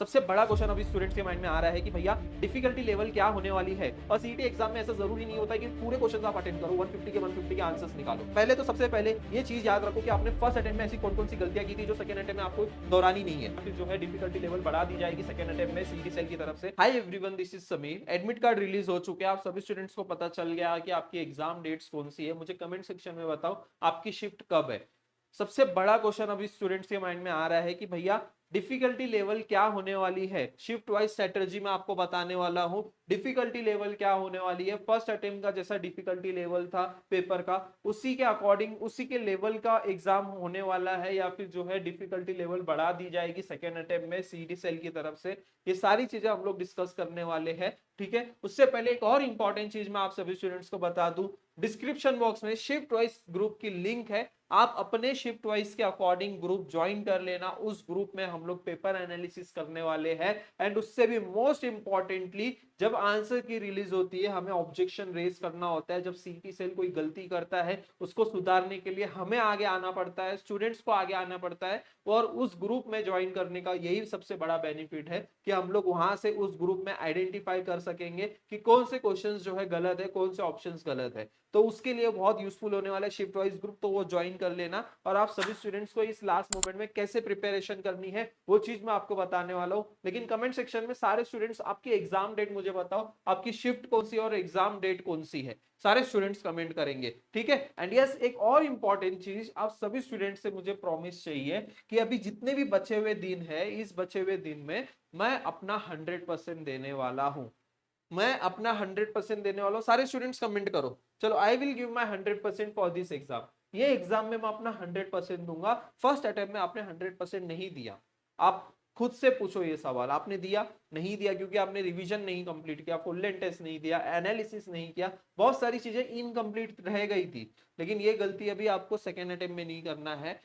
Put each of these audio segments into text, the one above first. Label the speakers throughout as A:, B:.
A: सबसे बड़ा क्वेश्चन अभी स्टूडेंट्स के माइंड में आ रहा है कि भैया डिफिकल्टी लेवल क्या होने वाली है। और सीईटी एग्जाम में ऐसा जरूरी नहीं होता कि पूरे क्वेश्चन आप अटेंड करो, 150 के आंसर्स निकालो। पहले तो सबसे पहले ये चीज याद रखो कि आपने फर्स्ट अटेम्प्ट में ऐसी कौन कौन सी गलतियां की थी जो सेकंड अटेम्प्ट में आपको दोहरानी नहीं है। फिर जो है डिफिकल्टी लेवल बढ़ा दी जाएगी सेकंड अटेम्प्ट में सीईटी सेल की तरफ से। Hi everyone, this is Sameer. Admit card release हो चुके हैं, आप सभी स्टूडेंट्स को पता चल गया कि आपकी एग्जाम डेट्स कौन सी है। मुझे कमेंट सेक्शन में बताओ आपकी शिफ्ट कब है। सबसे बड़ा क्वेश्चन अभी स्टूडेंट्स के माइंड में आ रहा है कि भैया डिफिकल्टी लेवल क्या होने वाली है। शिफ्ट वाइज स्ट्रेटजी में आपको बताने वाला हूं डिफिकल्टी लेवल क्या होने वाली है। फर्स्ट अटेम्प्ट का जैसा डिफिकल्टी लेवल था पेपर का, उसी के अकॉर्डिंग उसी के लेवल का एग्जाम होने वाला है, या फिर जो है डिफिकल्टी लेवल बढ़ा दी जाएगी सेकेंड अटेम्प्ट में सीईटी सेल की तरफ से। ये सारी चीजें हम लोग डिस्कस करने वाले हैं, ठीक है। उससे पहले एक और इंपॉर्टेंट चीज मैं आप सभी स्टूडेंट्स को बता दूं, डिस्क्रिप्शन बॉक्स में शिफ्ट वाइज ग्रुप की लिंक है। आप अपने शिफ्ट वाइज के अकॉर्डिंग ग्रुप ज्वाइन कर लेना। उस ग्रुप में हम लोग पेपर एनालिसिस करने वाले हैं। एंड उससे भी मोस्ट इंपॉर्टेंटली जब आंसर की रिलीज होती है हमें ऑब्जेक्शन रेज करना होता है। जब सीईटी सेल कोई गलती करता है उसको सुधारने के लिए हमें आगे आना पड़ता है, स्टूडेंट्स को आगे आना पड़ता है। और उस ग्रुप में ज्वाइन करने का यही सबसे बड़ा बेनिफिट है कि हम लोग वहां से उस ग्रुप में आइडेंटिफाई कर सकेंगे कि कौन से क्वेश्चंस जो है गलत है, कौन से ऑप्शंस गलत है। तो उसके लिए बहुत यूजफुल होने वाला है शिफ्ट वाइज ग्रुप, तो वो ज्वाइन कर लेना। और आप सभी स्टूडेंट्स को इस लास्ट मोमेंट में कैसे प्रिपरेशन करनी है वो चीज मैं आपको बताने वाला हूं। लेकिन कमेंट सेक्शन में सारे स्टूडेंट्स आपकी एग्जाम डेट मुझे बताओ, आपकी शिफ्ट कौन सी और एग्जाम डेट कौन सी है। सारे स्टूडेंट्स कमेंट करेंगे, ठीक है। एंड यस, एक और इंपॉर्टेंट चीज आप सभी स्टूडेंट्स से मुझे प्रॉमिस चाहिए कि अभी जितने भी बचे हुए दिन है, इस बचे हुए दिन में मैं अपना 100% देने वाला हूं। मैं अपना 100% देने वाला हूं। सारे स्टूडेंट्स कमेंट करो, चलो। I will give my 100% for this exam. ये एग्जाम में मैं अपना 100% दूंगा। फर्स्ट अटेम्प्ट में आपने 100% नहीं दिया, आप खुद से पूछो ये सवाल, आपने दिया नहीं दिया, क्योंकि आपने रिवीजन नहीं कंप्लीट किया, फुल लेंथ टेस्ट नहीं दिया, एनालिसिस नहीं किया, बहुत सारी चीजें इनकम्प्लीट रह गई थी। लेकिन ये गलती अभी आपको सेकेंड अटेम्प्ट में नहीं करना है।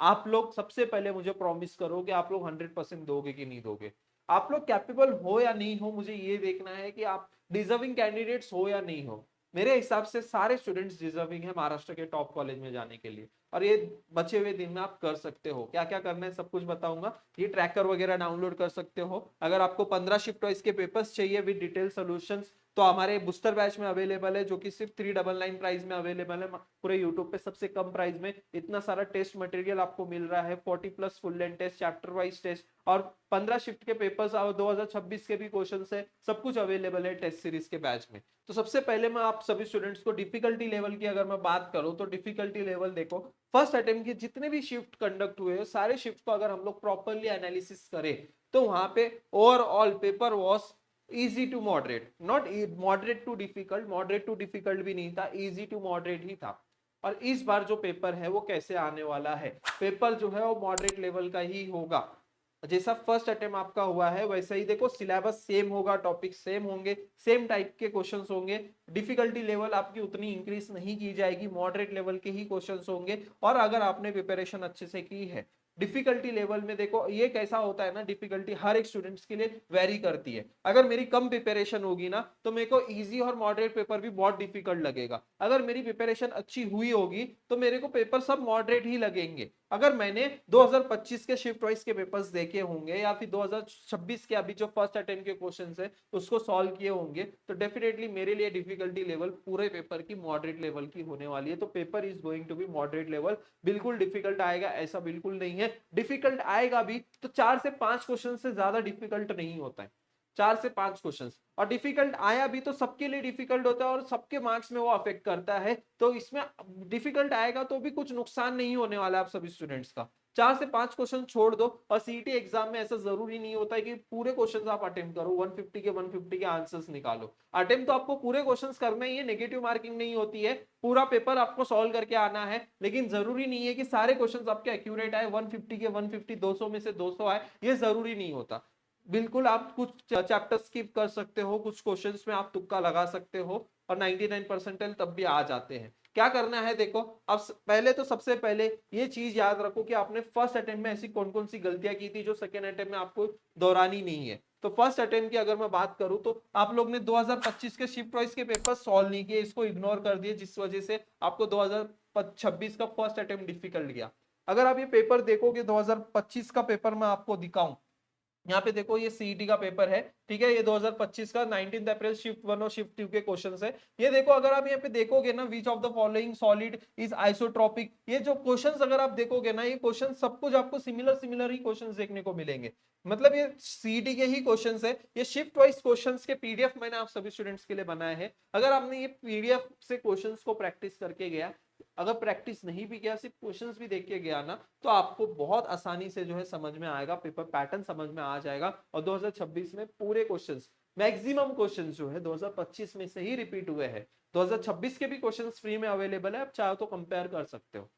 A: आप लोग सबसे पहले मुझे प्रॉमिस करो कि आप लोग 100% दोगे कि नहीं दोगे। आप लोग कैपेबल हो या नहीं हो, मुझे ये देखना है कि आप डिजर्विंग कैंडिडेट्स हो या नहीं हो। मेरे हिसाब से सारे स्टूडेंट्स डिजर्विंग है महाराष्ट्र के टॉप कॉलेज में जाने के लिए। और ये बचे हुए दिन में आप कर सकते हो। क्या क्या करना है सब कुछ बताऊंगा। ये ट्रैकर वगैरह डाउनलोड कर सकते हो। अगर आपको 15 शिफ्ट वाइज के पेपर्स चाहिए विद डिटेल सोल्यूशंस तो हमारे बूस्टर बैच में अवेलेबल है, जो कि सिर्फ 399 प्राइस में अवेलेबल है। पूरे यूट्यूब पे सबसे कम प्राइस में इतना सारा टेस्ट मटेरियल आपको मिल रहा है। 40+ full length test, chapter wise test और 15 शिफ्ट के पेपर्स और 2026 के भी क्वेश्चन है, सब कुछ अवेलेबल है टेस्ट सीरीज के बैच में। तो सबसे पहले मैं आप सभी स्टूडेंट्स को डिफिकल्टी लेवल की अगर मैं बात करूं तो डिफिकल्टी लेवल देखो, फर्स्ट अटेम्प्ट के जितने भी शिफ्ट कंडक्ट हुए सारे शिफ्ट को अगर हम लोग प्रॉपरली एनालिसिस करें तो वहां पे overall paper was easy to moderate, not moderate to difficult. Moderate to difficult भी नहीं था, इजी टू मॉडरेट ही था। और इस बार जो पेपर है वो कैसे आने वाला है, पेपर जो है वो मॉडरेट लेवल का ही होगा। जैसा फर्स्ट अटेम्प्ट आपका हुआ है वैसा ही देखो, सिलेबस सेम होगा, टॉपिक सेम होंगे, सेम टाइप के क्वेश्चंस होंगे। डिफिकल्टी लेवल आपकी उतनी इंक्रीज नहीं की जाएगी, मॉडरेट लेवल के ही क्वेश्चंस होंगे। और अगर आपने प्रिपरेशन अच्छे से की है, डिफिकल्टी लेवल में देखो ये कैसा होता है ना, डिफिकल्टी हर एक स्टूडेंट्स के लिए वेरी करती है। अगर मेरी कम प्रिपरेशन होगी ना तो मेरे को इजी और मॉडरेट पेपर भी बहुत डिफिकल्ट लगेगा। अगर मेरी प्रिपरेशन अच्छी हुई होगी तो मेरे को पेपर सब मॉडरेट ही लगेंगे। अगर मैंने 2025 के शिफ्ट वाइज के पेपर्स देखे होंगे या फिर 2026 के अभी जो फर्स्ट अटेम्प्ट के क्वेश्चंस है उसको सॉल्व किए होंगे तो डेफिनेटली मेरे लिए डिफिकल्टी लेवल पूरे पेपर की मॉडरेट लेवल की होने वाली है। तो paper is going to be moderate level. बिल्कुल डिफिकल्ट आएगा ऐसा बिल्कुल नहीं है। डिफिकल्ट आएगा भी तो 4 से 5 क्वेश्चन से ज्यादा डिफिकल्ट नहीं होता है। 4 से 5 क्वेश्चन, और डिफिकल्ट आया भी तो सबके लिए डिफिकल्ट होता है और सबके मार्क्स में वो अफेक्ट करता है। तो इसमें डिफिकल्ट आएगा तो भी कुछ नुकसान नहीं होने वाला है आप सभी स्टूडेंट्स का। 4 से 5 क्वेश्चन छोड़ दो। और सीईटी एग्जाम में ऐसा जरूरी नहीं होता है कि पूरे क्वेश्चन आप अटेम्प्ट करो, 150 के आंसर्स निकालो। अटेम्प्ट तो आपको पूरे क्वेश्चन करना ही है, नेगेटिव मार्किंग नहीं होती है। पूरा पेपर आपको सॉल्व करके आना है, लेकिन जरूरी नहीं है कि सारे क्वेश्चंस आपके एक्यूरेट आए, 150 के 150, 200 में से 200 आए, ये जरूरी नहीं होता। बिल्कुल आप कुछ चैप्टर स्किप कर सकते हो, कुछ क्वेश्चंस में आप तुक्का लगा सकते हो और 99 परसेंटाइल तब भी आ जाते हैं। क्या करना है देखो, अब पहले तो सबसे पहले ये चीज याद रखो कि आपने फर्स्ट अटेम्प्ट में ऐसी कौन कौन सी गलतियां की थी जो सेकेंड अटेम्प्ट में आपको दोहरानी नहीं है। तो फर्स्ट अटेम्प्ट की अगर मैं बात करूं तो आप लोग ने 2025 के शिफ्ट वाइज के पेपर सॉल्व नहीं किए, इसको इग्नोर कर दिए, जिस वजह से आपको 2026 का फर्स्ट अटेम्प्ट डिफिकल्ट गया। अगर आप ये पेपर देखोगे 2025 का पेपर मैं आपको दिखाऊं यहाँ पे देखो ये सीईटी का पेपर है, ठीक है, ये 2025 का 19 अप्रैल शिफ्ट 1 और शिफ्ट 2 के क्वेश्चंस है। ये देखो अगर आप यहाँ पे देखोगे ना, which of the following solid is isotropic, ये जो क्वेश्चंस अगर आप देखोगे ना, ये क्वेश्चन सब कुछ आपको सिमिलर सिमिलर ही क्वेश्चंस देखने को मिलेंगे। मतलब ये सीईटी के ही क्वेश्चंस है, ये शिफ्ट वाइज क्वेश्चंस के पीडीएफ मैंने आप सभी स्टूडेंट्स के लिए बनाए हैं। अगर आपने ये पीडीएफ से क्वेश्चंस को प्रैक्टिस करके गया, अगर प्रैक्टिस नहीं भी किया, सिर्फ क्वेश्चंस भी देख के गया ना, तो आपको बहुत आसानी से जो है समझ में आएगा, पेपर पैटर्न समझ में आ जाएगा। और 2026 में पूरे क्वेश्चंस, मैक्सिमम क्वेश्चंस जो है 2025 में से ही रिपीट हुए हैं। 2026 के भी क्वेश्चंस फ्री में अवेलेबल है, आप चाहो तो कंपेयर कर सकते हो।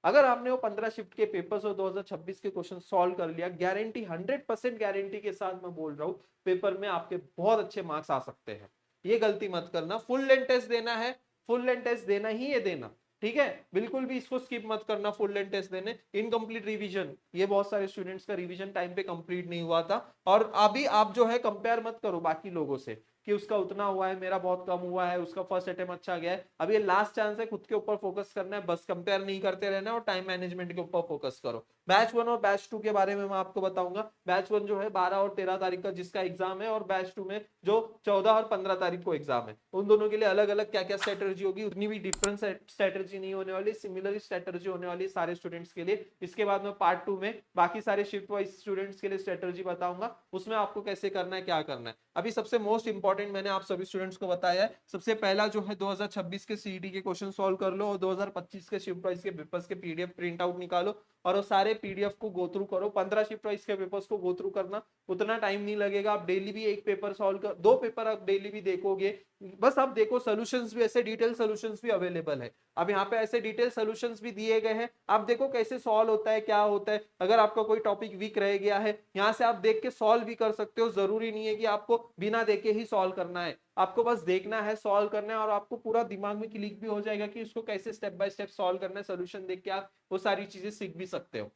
A: अगर आपने वो 15 शिफ्ट के पेपर्स और 2026 के क्वेश्चन सॉल्व कर लिया, गारंटी 100% गारंटी के साथ मैं बोल रहा हूँ, पेपर में आपके बहुत अच्छे मार्क्स आ सकते हैं। ये गलती मत करना, फुल लेंथ टेस्ट देना है, फुल लेंथ टेस्ट देना ही है देना, ठीक है, बिल्कुल भी इसको स्किप मत करना फुल लेंथ टेस्ट देने। इनकम्प्लीट रिवीजन, ये बहुत सारे स्टूडेंट्स का रिवीजन टाइम पे कंप्लीट नहीं हुआ था, और अभी आप जो है कंपेयर मत करो बाकी लोगों से कि उसका उतना हुआ है, मेरा बहुत कम हुआ है, उसका फर्स्ट अटेम्प्ट अच्छा गया है। अब ये लास्ट चांस है, खुद के ऊपर फोकस करना है, बस कंपेयर नहीं करते रहना और टाइम मैनेजमेंट के ऊपर फोकस करो। बैच 1 और बैच 2 के बारे में मैं आपको बताऊंगा। बैच 1 जो है 12 और 13 तारीख का जिसका एग्जाम है, और बैच 2 में जो 14 और 15 तारीख को एग्जाम है, उन दोनों के लिए अलग अलग क्या क्या स्ट्रेटेजी होगी, उतनी भी डिफरेंट स्ट्रेटेजी नहीं होने वाली, सिमिलर स्ट्रेटेजी होने वाली सारे स्टूडेंट्स के लिए। इसके बाद में पार्ट 2 में बाकी सारे शिफ्ट वाइज स्टूडेंट्स के लिए स्ट्रेटेजी बताऊंगा, उसमें आपको कैसे करना है, क्या करना है। अभी सबसे मोस्ट इंपॉर्टेंट मैंने आप सभी स्टूडेंट्स को बताया है, सबसे पहला जो है 2026 के सीईटी के क्वेश्चन सॉल्व कर लो, और 2025 के शिफ्ट वाइज के पेपर्स के पीडीएफ प्रिंट आउट निकालो, और वो सारे पीडीएफ को गो थ्रू करो। 15 शिफ्ट वाइज के पेपर्स को गो थ्रू करना, उतना टाइम नहीं लगेगा। आप डेली भी एक पेपर सॉल्व कर, 2 पेपर आप डेली भी देखोगे, बस आप देखो सॉल्यूशंस भी, ऐसे डिटेल सॉल्यूशंस भी अवेलेबल है। अब यहाँ पे ऐसे डिटेल सॉल्यूशंस भी दिए गए हैं, आप देखो कैसे सॉल्व होता है, क्या होता है। अगर आपका कोई टॉपिक वीक रह गया है, यहाँ से आप देख के सॉल्व भी कर सकते हो, जरूरी नहीं है कि आपको बिना देखे ही सॉल्व करना है, आपको बस देखना है, सॉल्व करना है, और आपको पूरा दिमाग में क्लिक भी हो जाएगा कि इसको कैसे स्टेप बाय स्टेप सॉल्व करना है। सोल्यूशन देख के आप वो सारी चीजें सीख भी सकते हो।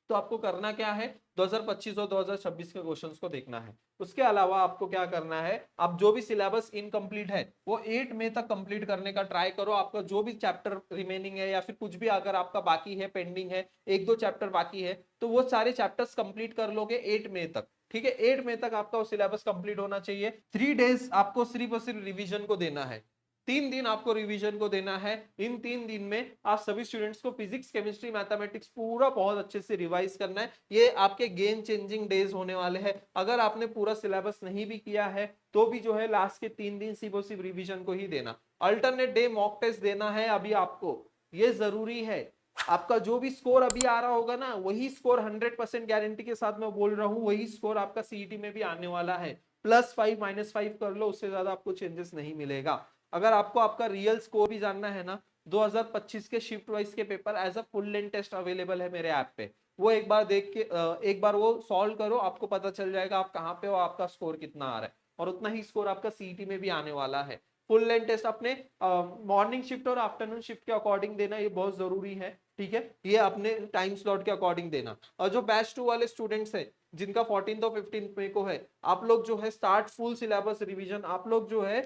A: तो आपको करना क्या है, 2025 और 2026 के क्वेश्चंस को देखना है। उसके अलावा आपको क्या करना है, आप जो भी सिलेबस इनकम्प्लीट है वो 8 मई तक कंप्लीट करने का ट्राई करो। आपका जो भी चैप्टर रिमेनिंग है, या फिर कुछ भी अगर आपका बाकी है, पेंडिंग है, 1-2 चैप्टर बाकी है, तो वो सारे चैप्टर्स कंप्लीट कर लोगे 8 मई तक, ठीक है। 8 मई तक आपका सिलेबस कंप्लीट होना चाहिए। 3 डेज आपको सिर्फ और सिर्फ रिविजन को देना है, 3 दिन आपको रिवीजन को देना है। इन 3 दिन में आप सभी स्टूडेंट्स को फिजिक्स, केमिस्ट्री, मैथमेटिक्स पूरा बहुत अच्छे से रिवाइज करना है। ये आपके गेम चेंजिंग डेज होने वाले हैं। अगर आपने पूरा सिलेबस नहीं भी किया है, तो भी जो है लास्ट के 3 दिन सिर्फ और सिर्फ रिवीजन को ही देना। अल्टरनेट डे मॉक टेस्ट देना है अभी आपको, ये जरूरी है। आपका जो भी स्कोर अभी आ रहा होगा ना, वही स्कोर 100% गारंटी के साथ मैं बोल रहा हूँ, वही स्कोर आपका सीईटी में भी आने वाला है। +5 -5 कर लो, उससे ज्यादा आपको चेंजेस नहीं मिलेगा। अगर आपको आपका रियल स्कोर भी जानना है ना, 2025 के शिफ्ट वाइज के paper as a full length test available है मेरे ऐप पे, वो एक बार देख के एक बार वो सॉल्व करो, आपको पता चल जाएगा आप कहाँ पे हो, आपका स्कोर कितना आ रहा है, और उतना ही स्कोर आपका सीईटी में भी आने वाला है। फुल लेंथ टेस्ट अपने मॉर्निंग शिफ्ट और आफ्टरनून शिफ्ट के अकॉर्डिंग देना, ये बहुत जरूरी है, ठीक है, ये अपने टाइम स्लॉट के अकॉर्डिंग देना। और जो बैच 2 वाले स्टूडेंट्स है, जिनका 14 और 15 मई को है, आप लोग जो है स्टार्ट फुल सिलेबस रिवीजन, आप लोग जो है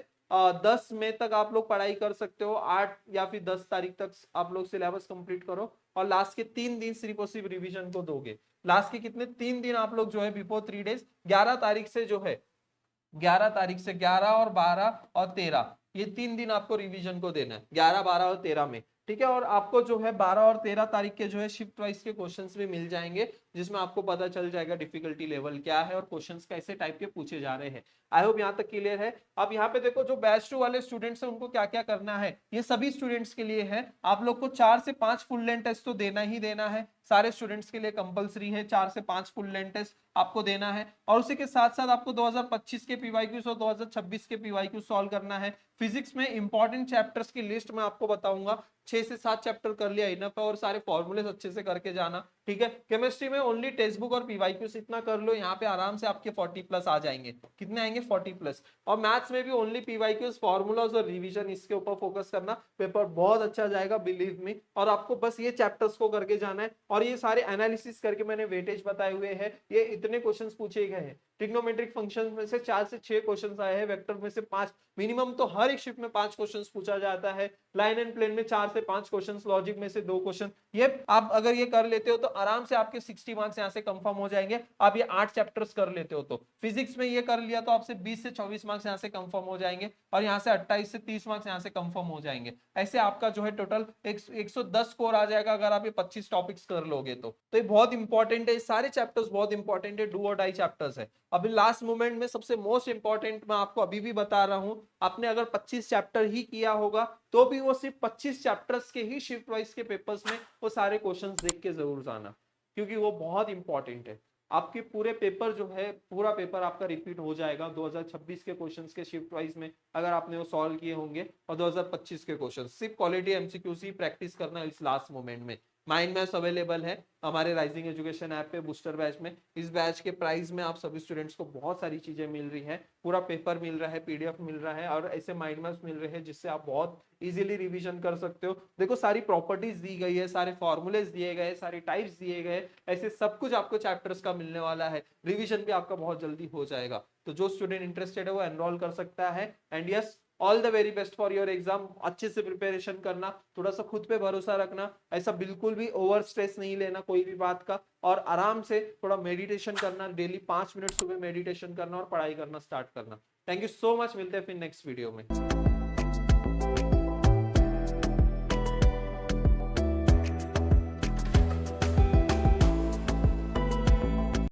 A: 10 मई तक आप लोग पढ़ाई कर सकते हो, 8 या फिर 10 तारीख तक आप लोग सिलेबस कंप्लीट करो, और लास्ट के 3 दिन सिर्फ और सिर्फ रिवीजन को दोगे। लास्ट के कितने 3 दिन आप लोग जो है बिफोर 3 डेज, 11 तारीख से जो है, 11 तारीख से 11 और 12 और 13, ये 3 दिन आपको रिवीजन को देना है, 11, 12 और 13 में, ठीक है। और आपको जो है 12 और 13 तारीख के जो है शिफ्ट वाइज के क्वेश्चंस भी मिल जाएंगे, जिसमें आपको पता चल जाएगा डिफिकल्टी लेवल क्या है और क्वेश्चंस कैसे टाइप के पूछे जा रहे हैं। आई होप यहाँ तक क्लियर है। अब यहाँ पे देखो जो बैच 2 वाले स्टूडेंट्स हैं उनको क्या क्या करना है, ये सभी स्टूडेंट्स के लिए है। आप लोग को 4 से 5 फुल लेंथ टेस्ट तो देना ही देना है, सारे स्टूडेंट्स के लिए कंपलसरी है, 4 से 5 फुल लेंथ टेस्ट आपको देना है। और उसी के साथ साथ आपको 2025 के पीवाईक्यूज और 2026 के पीवाईक्यूज सॉल्व करना है। फिजिक्स में इंपॉर्टेंट चैप्टर्स की लिस्ट मैं आपको बताऊंगा, 6 से 7 चैप्टर कर लिया इनफ है, और सारे फॉर्मूले अच्छे से करके जाना, ठीक है। केमिस्ट्री में ओनली टेक्स्ट बुक और पीवाईक्यूज इतना कर लो, यहाँ पे आराम से आपके 40+ आ जाएंगे। कितने आएंगे? 40+। और मैथ्स में भी ओनली पीवाईक्यूज, फॉर्मूलाज और रिवीजन, इसके ऊपर फोकस करना, पेपर बहुत अच्छा जाएगा बिलीव मी। और आपको बस ये चैप्टर्स को करके जाना है, और ये सारे एनालिसिस करके मैंने वेटेज बताए हुए हैं, ये इतने क्वेश्चंस पूछे गए हैं। ट्रिग्नोमेट्रिक फंक्शंस में से 4 से 6 क्वेश्चंस आए हैं, वेक्टर में से 5, मिनिमम तो हर एक शिफ्ट में 5 क्वेश्चंस पूछा जाता है। लाइन एंड प्लेन में 4 से 5 क्वेश्चंस, लॉजिक में से 2 क्वेश्चन। ये आप अगर ये कर लेते हो तो आराम से आपके 60 मार्क्स यहाँ से कंफर्म हो जाएंगे। आप ये 8 चैप्टर्स कर लेते हो तो फिजिक्स में ये कर लिया तो आपसे 20 से 24 मार्क्स यहाँ से कंफर्म हो जाएंगे और यहाँ से 28 से 30 मार्क्स यहाँ से कंफर्म हो जाएंगे। ऐसे आपका जो है टोटल 110 स्कोर आ जाएगा अगर आप ये 25 टॉपिक्स कर लोगे तो ये बहुत इंपॉर्टेंट है। सारे चैप्टर्स बहुत इंपॉर्टेंट है, डू और डाई चैप्टर्स है। अभी लास्ट मोमेंट में सबसे मोस्ट इंपॉर्टेंट मैं आपको अभी भी बता रहा हूं, आपने अगर 25 चैप्टर ही किया होगा तो भी वो सिर्फ 25 चैप्टर्स के ही शिफ्ट वाइज के पेपर्स में वो सारे क्वेश्चंस देख के जरूर जाना, क्योंकि वो बहुत इंपॉर्टेंट है। आपके पूरे पेपर जो है, पूरा पेपर आपका रिपीट हो जाएगा 2026 के क्वेश्चंस के शिफ्ट वाइज में अगर आपने वो सॉल्व किए होंगे, और 2025 के क्वेश्चंस सिर्फ क्वालिटी एमसीक्यूज ही प्रैक्टिस करना इस लास्ट मोमेंट में। माइंड मैप्स अवेलेबल है हमारे राइजिंग एजुकेशन ऐप पे बूस्टर बैच में। इस बैच के प्राइस में आप सभी स्टूडेंट्स को बहुत सारी चीजें मिल रही है, पूरा पेपर मिल रहा है, पीडीएफ मिल रहा है और ऐसे माइंड मैप्स मिल रहे हैं जिससे आप बहुत इजीली रिवीजन कर सकते हो। देखो सारी प्रॉपर्टीज दी गई है, सारे फॉर्मूलेज दिए गए, सारे टाइप्स दिए गए, ऐसे सब कुछ आपको चैप्टर्स का मिलने वाला है। रिवीजन भी आपका बहुत जल्दी हो जाएगा। तो जो स्टूडेंट इंटरेस्टेड है वो एनरोल कर सकता है। And yes, all the very best for your exam. अच्छे से प्रिपरेशन करना, थोड़ा सा खुद पे भरोसा रखना, ऐसा बिल्कुल भी ओवर स्ट्रेस नहीं लेना कोई भी बात का, और आराम से थोड़ा मेडिटेशन करना, डेली 5 मिनट सुबह मेडिटेशन करना और पढ़ाई करना स्टार्ट करना। थैंक यू सो मच, मिलते हैं फिर नेक्स्ट वीडियो में।